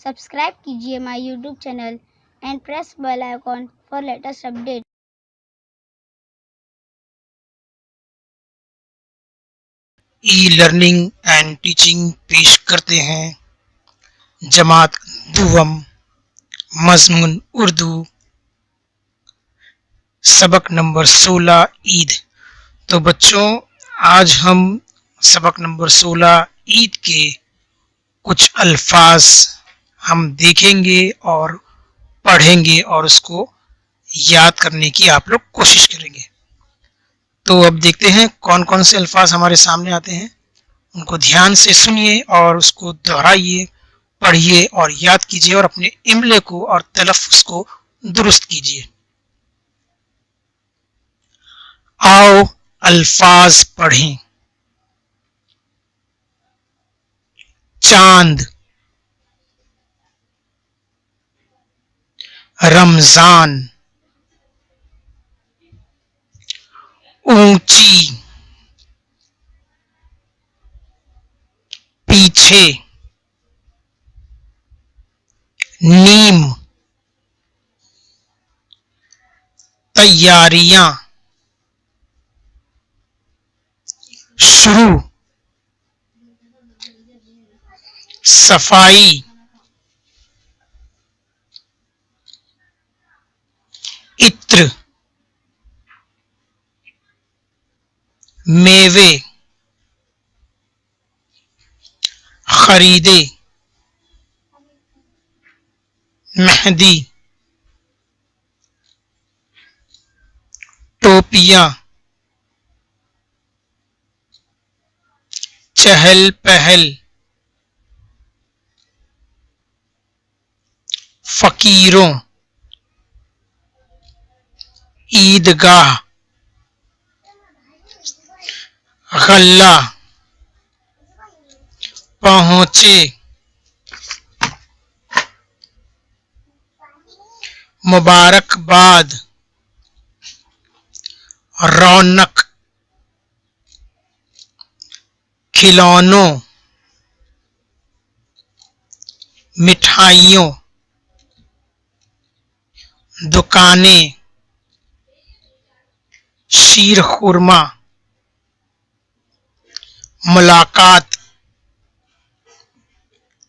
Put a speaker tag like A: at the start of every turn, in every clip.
A: Subscribe कीजिए my YouTube channel and press bell icon for latest update.
B: E learning and teaching पेश करते हैं जमात दुवम मज़मून उर्दू सबक नंबर 16 ईद। तो बच्चों, आज हम सबक नंबर 16 ईद के कुछ अल्फाज हम देखेंगे और पढ़ेंगे और उसको याद करने की आप लोग कोशिश करेंगे। तो अब देखते हैं कौन कौन से अल्फाज हमारे सामने आते हैं। उनको ध्यान से सुनिए और उसको दोहराइए, पढ़िए और याद कीजिए और अपने इमले को और तलफ़्फ़ुज़ को दुरुस्त कीजिए। आओ अल्फाज पढ़ें। चांद, रमजान, ऊंची, पीछे, नीम, तैयारियां, शुरू, सफाई, इत्र, मेवे, खरीदे, मेहंदी, टोपियां, चहल पहल, फकीरों, ईदगाह, गल्ला, पहुंचे, मुबारकबाद, रौनक, खिलौनों, मिठाइयों, दुकानें, शीर खुरमा, मुलाकात,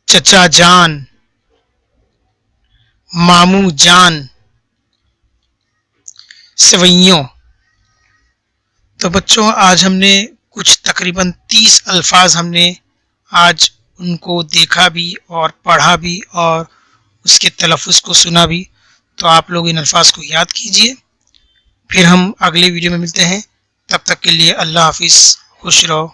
B: चचा जान, मामू जान, सवैयों। तो बच्चों, आज हमने कुछ तकरीबन 30 अल्फाज हमने आज उनको देखा भी और पढ़ा भी और उसके तलफ़्फ़ुज़ को सुना भी। तो आप लोग इन अल्फाज को याद कीजिए। फिर हम अगले वीडियो में मिलते हैं। तब तक के लिए अल्लाह हाफिज़, खुश रहो।